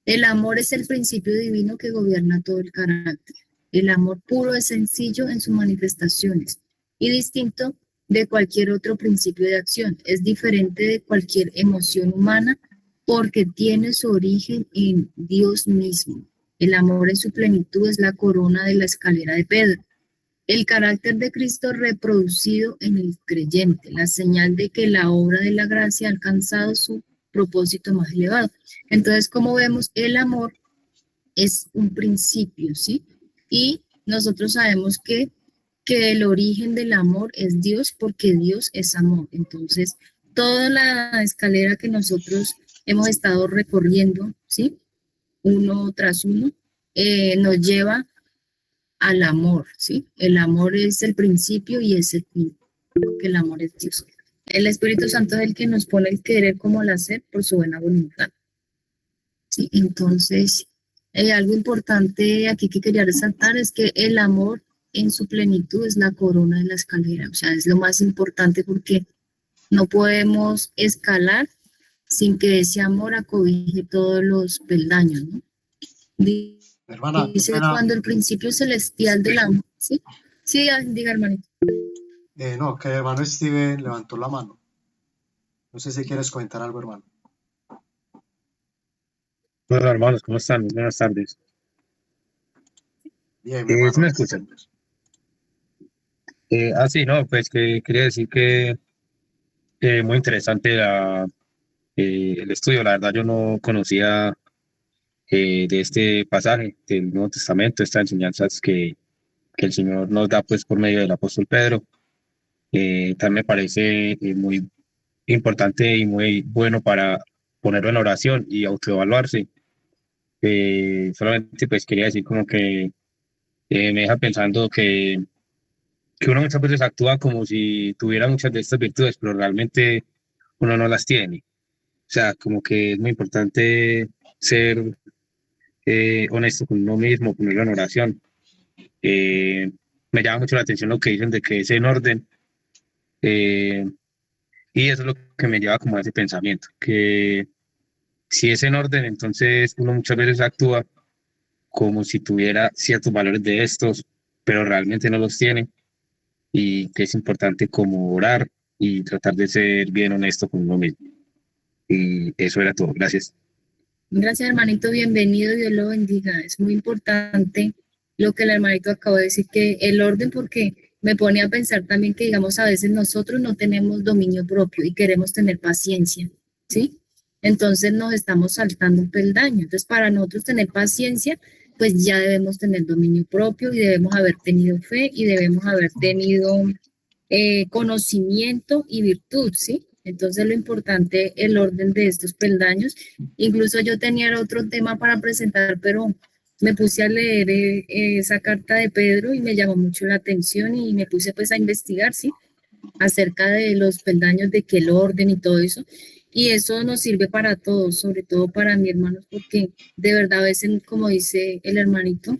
El amor es el principio divino que gobierna todo el carácter. El amor puro es sencillo en sus manifestaciones y distinto de cualquier otro principio de acción. Es diferente de cualquier emoción humana porque tiene su origen en Dios mismo. El amor en su plenitud es la corona de la escalera de Pedro. El carácter de Cristo reproducido en el creyente, la señal de que la obra de la gracia ha alcanzado su propósito más elevado. Entonces, como vemos, el amor es un principio, ¿sí? Y nosotros sabemos que el origen del amor es Dios, porque Dios es amor. Entonces, toda la escalera que nosotros hemos estado recorriendo, ¿sí? Uno tras uno, nos lleva al amor, ¿sí? El amor es el principio y es el fin, porque el amor es Dios. El Espíritu Santo es el que nos pone el querer como el hacer por su buena voluntad. Sí, entonces, algo importante aquí que quería resaltar es que el amor en su plenitud es la corona de la escalera. O sea, es lo más importante porque no podemos escalar sin que ese amor acobije todos los peldaños, ¿no? Hermana, qué Dice, pena. cuando el principio celestial del amor, ¿sí? Sí, diga, hermanito. No, que el hermano Steven levantó la mano. No sé si quieres comentar algo, hermano. Hola hermanos, ¿cómo están? Buenas tardes. Bien, mi ¿Sí hermano. me escuchan? Sí, no, pues que quería decir que muy interesante el estudio. La verdad yo no conocía de este pasaje del Nuevo Testamento, estas enseñanzas que el Señor nos da pues por medio del apóstol Pedro. También me parece muy importante y muy bueno para ponerlo en oración y autoevaluarse. Solamente pues quería decir como que me deja pensando que uno muchas veces actúa como si tuviera muchas de estas virtudes, pero realmente uno no las tiene. O sea, como que es muy importante ser honesto con uno mismo, ponerlo en oración. Eh, Me llama mucho la atención lo que dicen de que es en orden, eh, y eso es lo que me lleva como a ese pensamiento, que si es en orden, entonces uno muchas veces actúa como si tuviera ciertos valores de estos, pero realmente no los tiene y que es importante como orar y tratar de ser bien honesto con uno mismo. Y eso era todo. Gracias. Gracias, hermanito, bienvenido, Dios lo bendiga. Es muy importante lo que el hermanito acabó de decir, que el orden, porque me pone a pensar también que, digamos, a veces nosotros no tenemos dominio propio y queremos tener paciencia, ¿sí? Entonces nos estamos saltando un peldaño. Entonces, para nosotros tener paciencia, pues ya debemos tener dominio propio y debemos haber tenido fe y debemos haber tenido conocimiento y virtud, ¿sí? Entonces, lo importante, el orden de estos peldaños. Incluso yo tenía otro tema para presentar, pero me puse a leer esa carta de Pedro y me llamó mucho la atención y me puse pues a investigar, ¿sí? Acerca de los peldaños, de que el orden y todo eso. Y eso nos sirve para todos, sobre todo para mi hermano, porque de verdad a veces, como dice el hermanito,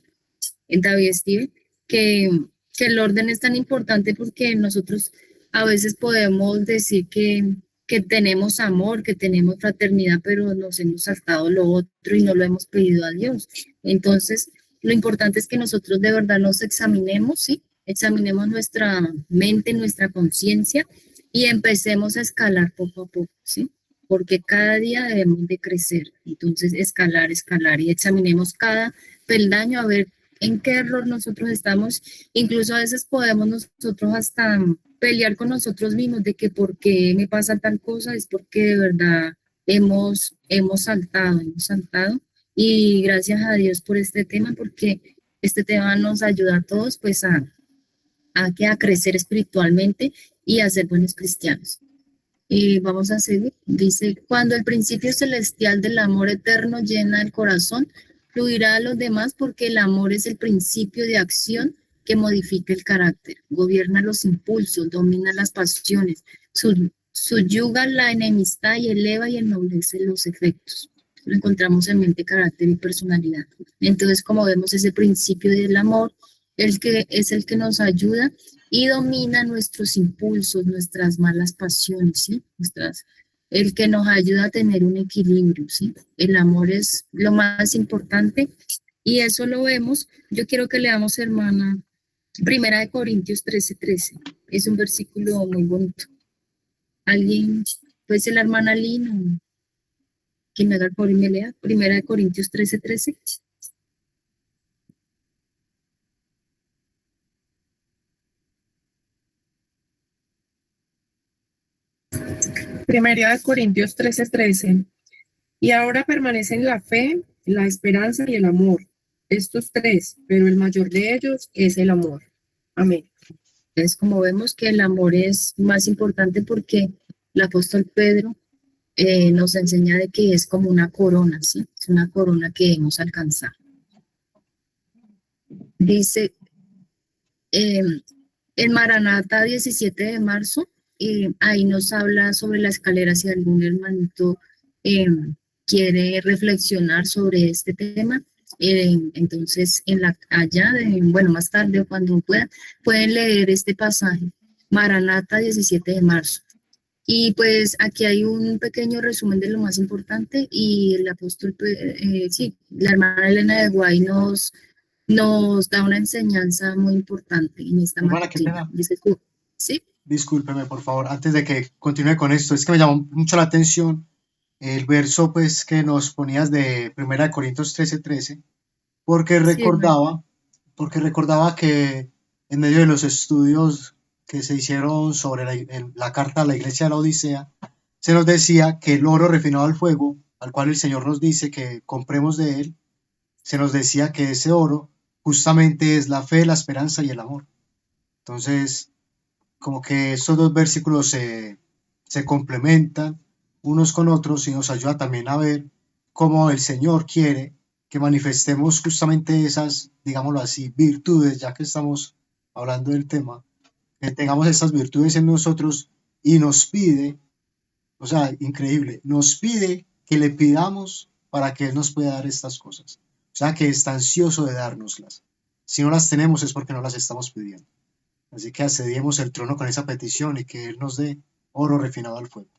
David Steve, que, que el orden es tan importante porque nosotros a veces podemos decir que tenemos amor, que tenemos fraternidad, pero nos hemos saltado lo otro y no lo hemos pedido a Dios. Entonces, lo importante es que nosotros de verdad nos examinemos, ¿sí? Examinemos nuestra mente, nuestra conciencia y empecemos a escalar poco a poco, ¿sí? Porque cada día debemos de crecer. Entonces, escalar, escalar y examinemos cada peldaño a ver en qué error nosotros estamos. Incluso a veces podemos nosotros hasta pelear con nosotros mismos de que por qué me pasa tal cosa, es porque de verdad hemos saltado. Y gracias a Dios por este tema, porque este tema nos ayuda a todos pues a crecer espiritualmente y a ser buenos cristianos. Y vamos a seguir. Dice, cuando el principio celestial del amor eterno llena el corazón, fluirá a los demás porque el amor es el principio de acción que modifica el carácter, gobierna los impulsos, domina las pasiones, subyuga la enemistad y eleva y ennoblece los efectos. Lo encontramos en mente, carácter y personalidad. Entonces, como vemos, ese principio del amor, el que es el que nos ayuda y domina nuestros impulsos, nuestras malas pasiones, ¿sí? El que nos ayuda a tener un equilibrio, ¿sí? El amor es lo más importante y eso lo vemos. Yo quiero que leamos, hermana, Primera de Corintios 13:13. Es un versículo muy bonito. ¿Alguien, puede ser la hermana Lina, que me haga el favor y me lea? Primera de Corintios 13:13. Primera de Corintios 13:13. Y ahora permanecen la fe, la esperanza y el amor. Estos tres, pero el mayor de ellos es el amor. Amén. Entonces, como vemos que el amor es más importante porque el apóstol Pedro nos enseña de que es como una corona, ¿sí? Es una corona que debemos alcanzar. Dice, en Maranata 17 de marzo, ahí nos habla sobre la escalera, si algún hermanito quiere reflexionar sobre este tema. Entonces, bueno, más tarde o cuando pueden leer este pasaje, Maranata, 17 de marzo. Y pues aquí hay un pequeño resumen de lo más importante y el apóstol, sí, la hermana Elena de Guay nos da una enseñanza muy importante en esta Hermana, qué matutina. pena. Dice, ¿sí? Discúlpeme, por favor, antes de que continúe con esto, es que me llamó mucho la atención el verso pues que nos ponías de 1 Corintios 13:13, porque Sí, hermano. recordaba que en medio de los estudios que se hicieron sobre la carta a la iglesia de la Odisea, se nos decía que el oro refinado al fuego, al cual el Señor nos dice que compremos de él, se nos decía que ese oro justamente es la fe, la esperanza y el amor. Entonces, como que estos dos versículos se complementan unos con otros y nos ayuda también a ver cómo el Señor quiere que manifestemos justamente esas, digámoslo así, virtudes, ya que estamos hablando del tema, que tengamos esas virtudes en nosotros y nos pide, o sea, increíble, nos pide que le pidamos para que Él nos pueda dar estas cosas. O sea, que está ansioso de dárnoslas. Si no las tenemos es porque no las estamos pidiendo. Así que accedíamos el trono con esa petición y que Él nos dé oro refinado al fuego.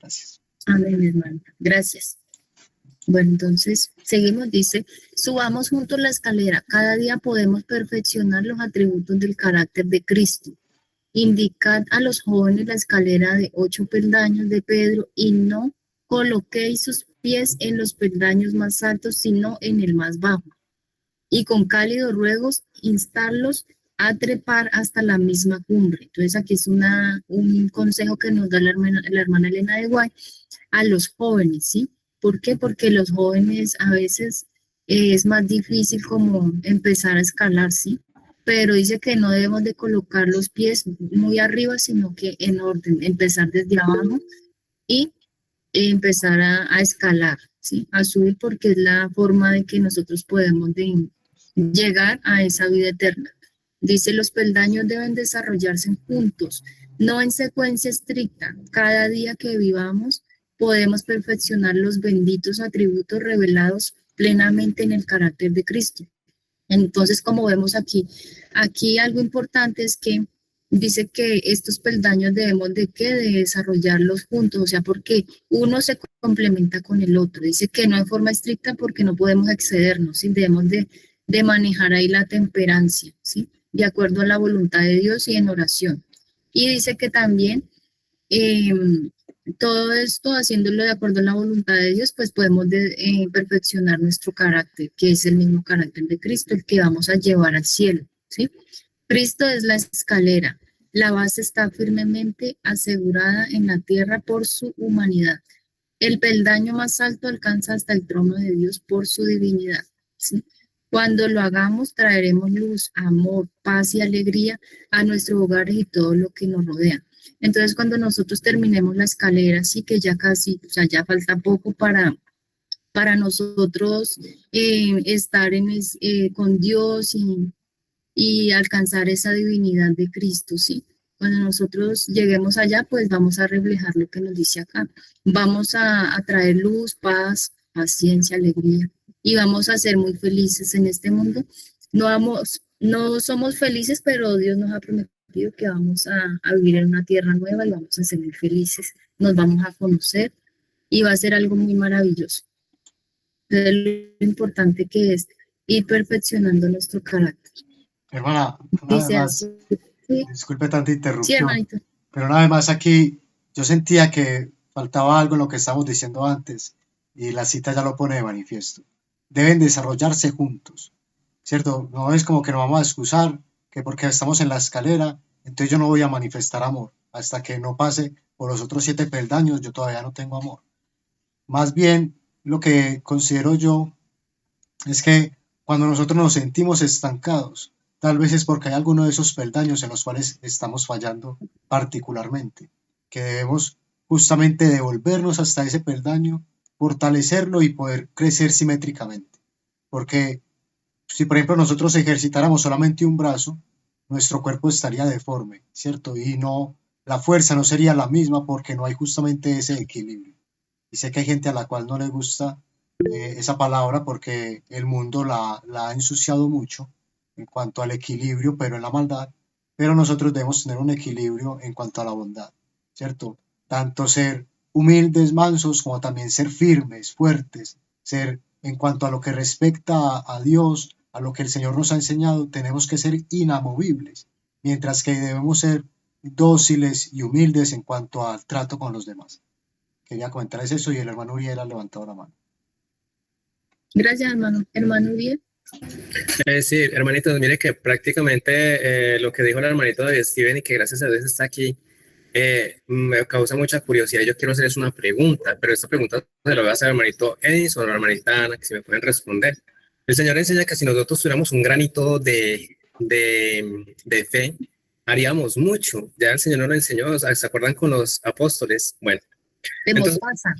Gracias. Amén, hermano. Gracias. Bueno, entonces seguimos, dice, subamos juntos la escalera. Cada día podemos perfeccionar los atributos del carácter de Cristo. Indicad a los jóvenes la escalera de 8 peldaños de Pedro y no coloquéis sus pies en los peldaños más altos, sino en el más bajo. Y con cálidos ruegos instarlos a trepar hasta la misma cumbre. Entonces aquí es un consejo que nos da la hermana Elena de Guay a los jóvenes, ¿sí? ¿Por qué? Porque los jóvenes a veces es más difícil como empezar a escalar, ¿sí? Pero dice que no debemos de colocar los pies muy arriba, sino que en orden, empezar desde abajo y empezar a escalar, ¿sí? A subir porque es la forma de que nosotros podemos llegar a esa vida eterna. Dice, los peldaños deben desarrollarse juntos, no en secuencia estricta. Cada día que vivamos podemos perfeccionar los benditos atributos revelados plenamente en el carácter de Cristo. Entonces, como vemos aquí algo importante es que dice que estos peldaños debemos de desarrollarlos juntos, o sea, porque uno se complementa con el otro. Dice que no en forma estricta porque no podemos excedernos, ¿sí? Debemos de manejar ahí la temperancia, ¿sí? De acuerdo a la voluntad de Dios y en oración. Y dice que también todo esto, haciéndolo de acuerdo a la voluntad de Dios, pues podemos perfeccionar nuestro carácter, que es el mismo carácter de Cristo, el que vamos a llevar al cielo, ¿sí? Cristo es la escalera. La base está firmemente asegurada en la tierra por su humanidad. El peldaño más alto alcanza hasta el trono de Dios por su divinidad, ¿sí? Cuando lo hagamos, traeremos luz, amor, paz y alegría a nuestros hogares y todo lo que nos rodea. Entonces, cuando nosotros terminemos la escalera, sí que ya casi, o sea, ya falta poco para nosotros estar con Dios y alcanzar esa divinidad de Cristo, ¿sí? Cuando nosotros lleguemos allá, pues vamos a reflejar lo que nos dice acá. Vamos a traer luz, paz, paciencia, alegría y vamos a ser muy felices en este mundo. No somos felices, pero Dios nos ha prometido que vamos a vivir en una tierra nueva y vamos a ser muy felices. Nos vamos a conocer y va a ser algo muy maravilloso. Es lo importante que es ir perfeccionando nuestro carácter. Hermana, una vez Dice más, así. Sí, disculpe tanta sí, interrupción, hermanito. pero una vez más aquí yo sentía que faltaba algo en lo que estábamos diciendo antes y la cita ya lo pone de manifiesto. Deben desarrollarse juntos, ¿cierto? No es como que nos vamos a excusar que porque estamos en la escalera, entonces yo no voy a manifestar amor. Hasta que no pase por los otros 7 peldaños, yo todavía no tengo amor. Más bien, lo que considero yo es que cuando nosotros nos sentimos estancados, tal vez es porque hay alguno de esos peldaños en los cuales estamos fallando particularmente, que debemos justamente devolvernos hasta ese peldaño, fortalecerlo y poder crecer simétricamente. Porque si por ejemplo nosotros ejercitáramos solamente un brazo, nuestro cuerpo estaría deforme, ¿cierto? Y no, la fuerza no sería la misma porque no hay justamente ese equilibrio. Y sé que hay gente a la cual no le gusta esa palabra porque el mundo la ha ensuciado mucho en cuanto al equilibrio, pero en la maldad. Pero nosotros debemos tener un equilibrio en cuanto a la bondad, ¿cierto? Tanto ser humildes, mansos, como también ser firmes, fuertes, ser en cuanto a lo que respecta a Dios, a lo que el Señor nos ha enseñado, tenemos que ser inamovibles, mientras que debemos ser dóciles y humildes en cuanto al trato con los demás. Quería comentarles eso y el hermano Uriel ha levantado la mano. Gracias, hermano. Hermano Uriel. Sí, hermanitos, mire que prácticamente lo que dijo el hermanito de Steven y que gracias a Dios está aquí, me causa mucha curiosidad. Yo quiero hacerles una pregunta, pero esta pregunta se la voy a hacer al hermanito Edison o a la hermanita Ana, que si me pueden responder. El Señor enseña que si nosotros tuviéramos un granito de fe, haríamos mucho. Ya el Señor nos lo enseñó, o sea, ¿se acuerdan con los apóstoles? Bueno, De entonces, mostaza.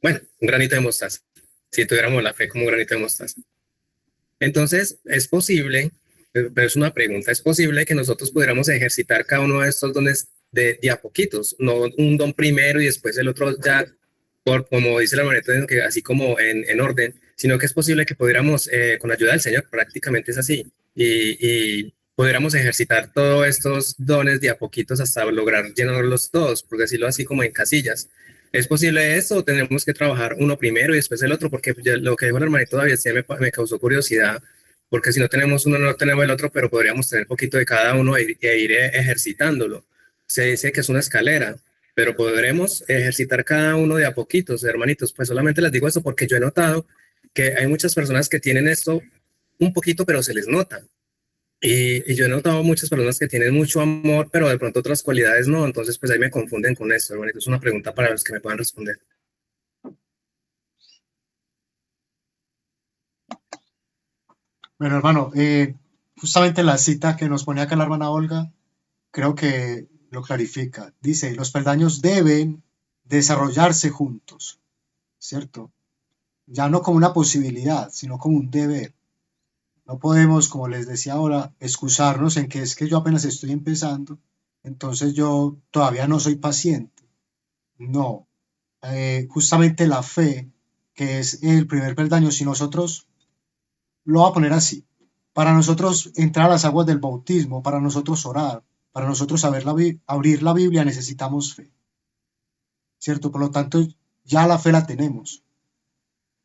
bueno, un granito de mostaza. Si tuviéramos la fe como un granito de mostaza. Entonces, es posible, pero es una pregunta, ¿es posible que nosotros pudiéramos ejercitar cada uno de estos dones de a poquitos? No un don primero y después el otro ya, por, como dice la manera, que así como en orden, sino que es posible que pudiéramos, con ayuda del Señor, prácticamente es así, y pudiéramos ejercitar todos estos dones de a poquitos hasta lograr llenarlos todos, por decirlo así como en casillas. ¿Es posible esto o tenemos que trabajar uno primero y después el otro? Porque ya lo que dijo el hermanito todavía sí me causó curiosidad, porque si no tenemos uno, no tenemos el otro, pero podríamos tener poquito de cada uno e ir ejercitándolo. Se dice que es una escalera, pero podremos ejercitar cada uno de a poquitos, hermanitos. Pues solamente les digo esto porque yo he notado que hay muchas personas que tienen esto un poquito, pero se les nota. Y yo he notado muchas personas que tienen mucho amor, pero de pronto otras cualidades no. Entonces, pues ahí me confunden con esto, hermanito. Es una pregunta para los que me puedan responder. Bueno, hermano, justamente la cita que nos pone acá la hermana Olga, creo que lo clarifica. Dice, los peldaños deben desarrollarse juntos, ¿cierto? Ya no como una posibilidad, sino como un deber. No podemos, como les decía ahora, excusarnos en que es que yo apenas estoy empezando, entonces yo todavía no soy paciente. No, justamente la fe, que es el primer peldaño, si nosotros, lo voy a poner así, para nosotros entrar a las aguas del bautismo, para nosotros orar, para nosotros saber abrir la Biblia, necesitamos fe, ¿cierto? Por lo tanto, ya la fe la tenemos.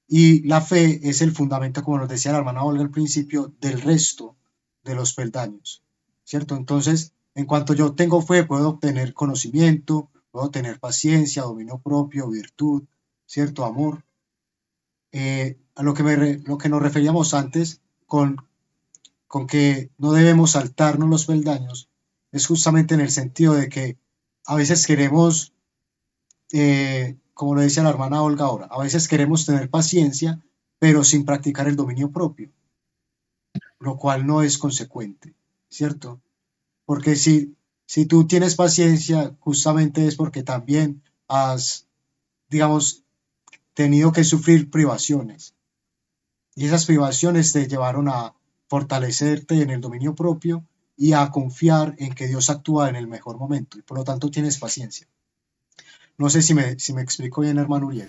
Y la fe es el fundamento, como nos decía la hermana Olga al principio, del resto de los peldaños, ¿cierto? Entonces, en cuanto yo tengo fe, puedo obtener conocimiento, puedo tener paciencia, dominio propio, virtud, ¿cierto? Amor. A lo que nos referíamos antes con que no debemos saltarnos los peldaños, es justamente en el sentido de que a veces queremos como lo decía la hermana Olga ahora, a veces queremos tener paciencia, pero sin practicar el dominio propio, lo cual no es consecuente, ¿cierto? Porque si tú tienes paciencia, justamente es porque también has, digamos, tenido que sufrir privaciones. Y esas privaciones te llevaron a fortalecerte en el dominio propio y a confiar en que Dios actúa en el mejor momento. Y por lo tanto tienes paciencia. No sé si me explico bien, hermano Uriel.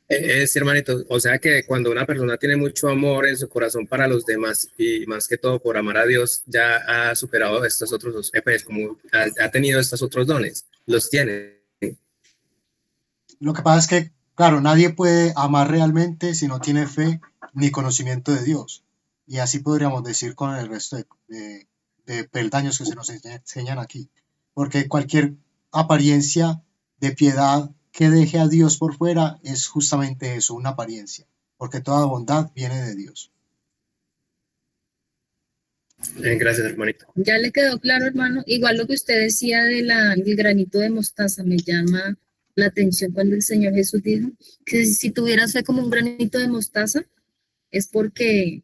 Sí, hermanito, o sea que cuando una persona tiene mucho amor en su corazón para los demás y más que todo por amar a Dios, ya ha superado estos otros dos, pues como ha tenido estos otros dones, los tiene. Lo que pasa es que, claro, nadie puede amar realmente si no tiene fe ni conocimiento de Dios. Y así podríamos decir con el resto de peldaños que se nos enseñan aquí. Porque cualquier apariencia de piedad que deje a Dios por fuera es justamente eso, una apariencia. Porque toda bondad viene de Dios. Gracias, hermanito. Ya le quedó claro, hermano. Igual lo que usted decía del granito de mostaza me llama la atención cuando el Señor Jesús dijo que si tuvieras fe como un granito de mostaza, es porque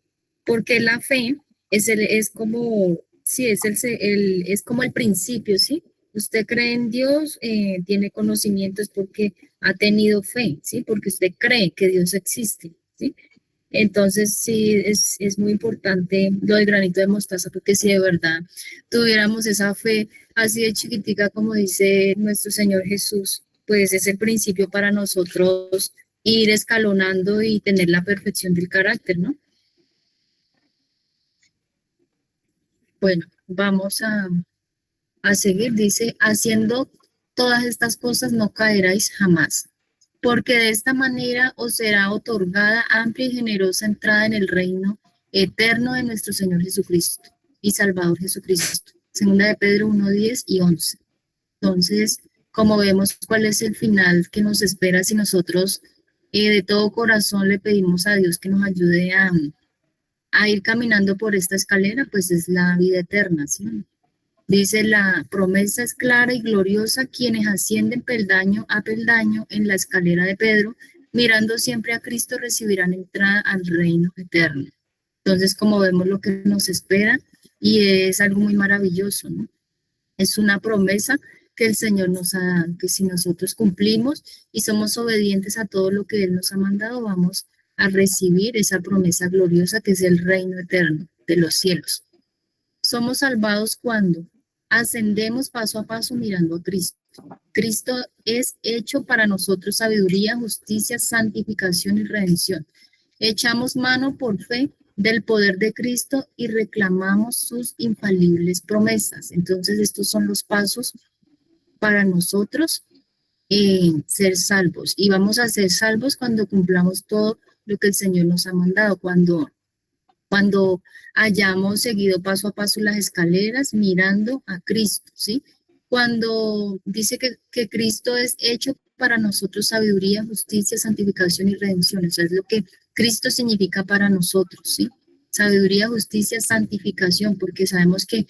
la fe es como, sí, es como el principio, ¿sí? Usted cree en Dios, tiene conocimientos porque ha tenido fe, ¿sí? Porque usted cree que Dios existe, ¿sí? Entonces, sí, es muy importante lo del granito de mostaza, porque si de verdad tuviéramos esa fe así de chiquitica, como dice nuestro Señor Jesús, pues es el principio para nosotros ir escalonando y tener la perfección del carácter, ¿no? Bueno, vamos a seguir. Dice, haciendo todas estas cosas no caeráis jamás, porque de esta manera os será otorgada amplia y generosa entrada en el reino eterno de nuestro Señor Jesucristo y Salvador Jesucristo. Segunda de Pedro 1, 10 y 11. Entonces, como vemos cuál es el final que nos espera si nosotros de todo corazón le pedimos a Dios que nos ayude a ir caminando por esta escalera, pues es la vida eterna, ¿sí? Dice, la promesa es clara y gloriosa, quienes ascienden peldaño a peldaño en la escalera de Pedro, mirando siempre a Cristo, recibirán entrada al reino eterno. Entonces, como vemos lo que nos espera, y es algo muy maravilloso, ¿no? Es una promesa que el Señor nos ha dado, que si nosotros cumplimos y somos obedientes a todo lo que Él nos ha mandado, vamos a recibir esa promesa gloriosa que es el reino eterno de los cielos. Somos salvados cuando ascendemos paso a paso mirando a Cristo. Cristo es hecho para nosotros sabiduría, justicia, santificación y redención. Echamos mano por fe del poder de Cristo y reclamamos sus infalibles promesas. Entonces, estos son los pasos para nosotros ser salvos. Y vamos a ser salvos cuando cumplamos todo lo que el Señor nos ha mandado, cuando hayamos seguido paso a paso las escaleras mirando a Cristo, ¿sí? Cuando dice que Cristo es hecho para nosotros sabiduría, justicia, santificación y redención. Eso es lo que Cristo significa para nosotros, ¿sí? Sabiduría, justicia, santificación, porque sabemos que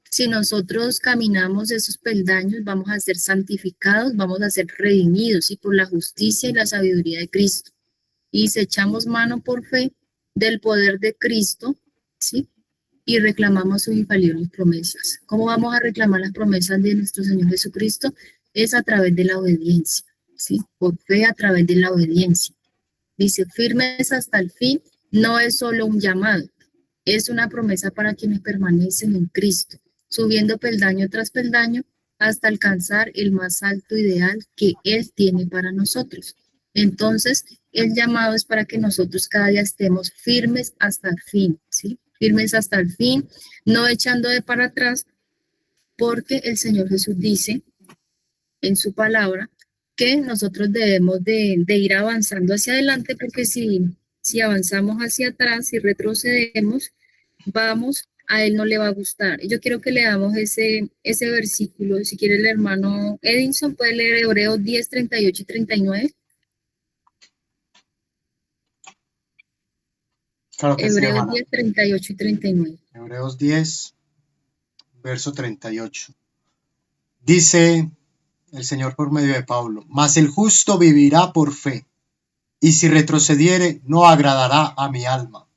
si nosotros caminamos esos peldaños, vamos a ser santificados, vamos a ser redimidos, ¿sí? Por la justicia y la sabiduría de Cristo. Y si echamos mano por fe del poder de Cristo, ¿sí? Y reclamamos sus infalibles promesas. ¿Cómo vamos a reclamar las promesas de nuestro Señor Jesucristo? Es a través de la obediencia, ¿sí? Por fe a través de la obediencia. Dice, firmes hasta el fin, no es solo un llamado, es una promesa para quienes permanecen en Cristo, subiendo peldaño tras peldaño hasta alcanzar el más alto ideal que Él tiene para nosotros. Entonces, el llamado es para que nosotros cada día estemos firmes hasta el fin, ¿sí? Firmes hasta el fin, no echando de para atrás, porque el Señor Jesús dice en su palabra que nosotros debemos de ir avanzando hacia adelante, porque si avanzamos hacia atrás y retrocedemos, a Él no le va a gustar. Yo quiero que leamos ese versículo. Si quiere el hermano Edinson, puede leer Hebreos 10, 38 y 39. Claro que sí, Hebreos hermana. 10, 38 y 39. Hebreos 10, verso 38. Dice el Señor por medio de Pablo, mas el justo vivirá por fe, y si retrocediere, no agradará a mi alma.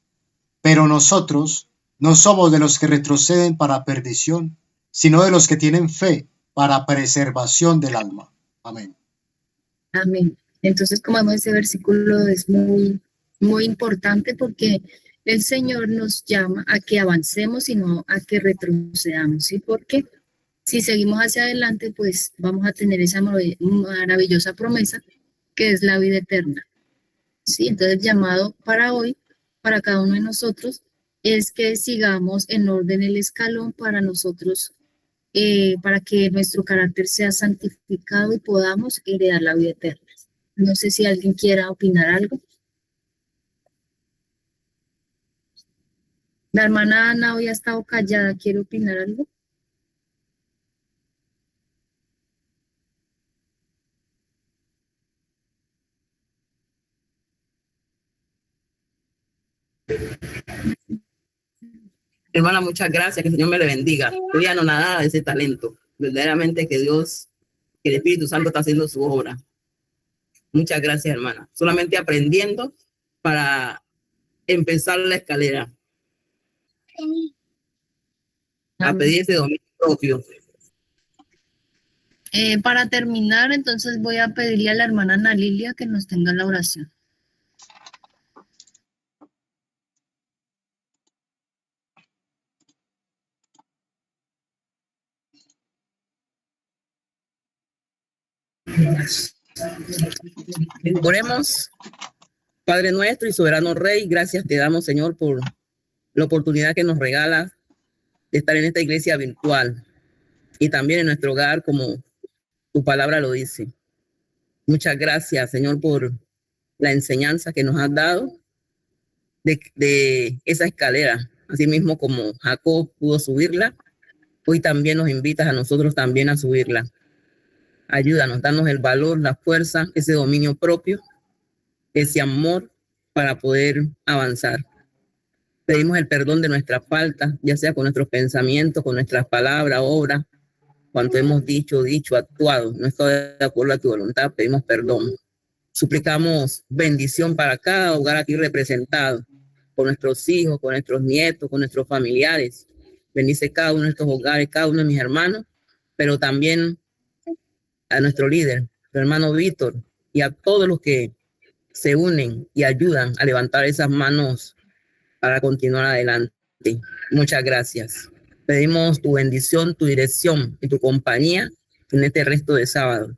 Pero nosotros no somos de los que retroceden para perdición, sino de los que tienen fe para preservación del alma. Amén. Amén. Entonces, como vemos, ese versículo es muy, muy importante porque el Señor nos llama a que avancemos y no a que retrocedamos, ¿sí? Porque si seguimos hacia adelante, pues vamos a tener esa maravillosa promesa que es la vida eterna, ¿sí? Entonces, el llamado para hoy, para cada uno de nosotros, es que sigamos en orden el escalón para nosotros, para que nuestro carácter sea santificado y podamos heredar la vida eterna. No sé si alguien quiera opinar algo. La hermana Ana hoy ha estado callada, ¿quiere opinar algo? Hermana, muchas gracias, que el Señor me le bendiga. Estoy anonadada de ese talento. Verdaderamente que Dios, que el Espíritu Santo está haciendo su obra. Muchas gracias, hermana. Solamente aprendiendo para empezar la escalera. A pedir ese dominio propio. Para terminar, entonces voy a pedirle a la hermana Ana Lilia que nos tenga la oración. Oremos. Padre nuestro y soberano Rey, gracias te damos, Señor, por la oportunidad que nos regalas de estar en esta iglesia virtual y también en nuestro hogar, como tu palabra lo dice. Muchas gracias, Señor, por la enseñanza que nos has dado de esa escalera. Así mismo como Jacob pudo subirla, hoy también nos invitas a nosotros también a subirla. Ayúdanos, danos el valor, la fuerza, ese dominio propio, ese amor para poder avanzar. Pedimos el perdón de nuestras faltas, ya sea con nuestros pensamientos, con nuestras palabras, obras, cuanto hemos dicho, actuado, no está de acuerdo a tu voluntad, pedimos perdón. Suplicamos bendición para cada hogar aquí representado, con nuestros hijos, con nuestros nietos, con nuestros familiares. Bendice cada uno de estos hogares, cada uno de mis hermanos, pero también a nuestro líder, el hermano Víctor, y a todos los que se unen y ayudan a levantar esas manos para continuar adelante. Muchas gracias. Pedimos tu bendición, tu dirección y tu compañía en este resto de sábado,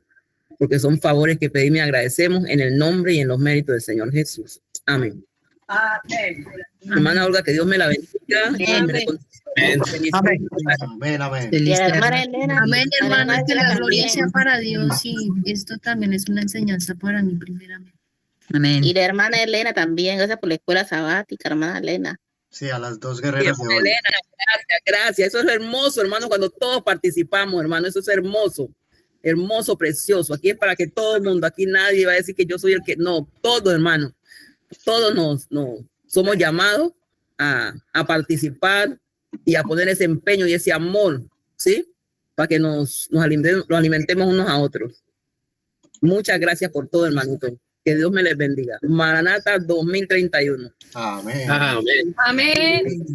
porque son favores que pedimos y agradecemos en el nombre y en los méritos del Señor Jesús. Amén. Amén. Hermana Olga, que Dios me la bendiga. Amén. Amén, amén. Y a la hermana Elena. Amén, hermana, que la gloria también. sea para Dios y esto también es una enseñanza para mí primeramente. Amén. Y la hermana Elena también, gracias por la escuela sabática, hermana Elena. Sí, a las dos guerreras de hoy. Elena, gracias. Eso es hermoso, hermano, cuando todos participamos, hermano. Eso es hermoso, hermoso, precioso. Aquí es para que todo el mundo, aquí nadie va a decir que yo soy el que, no, todos, hermano. Todos nos somos llamados a participar y a poner ese empeño y ese amor, ¿sí? Para que nos alimentemos unos a otros. Muchas gracias por todo, hermanito. Que Dios me les bendiga. Maranata 2031. Amén. Amén. Amén.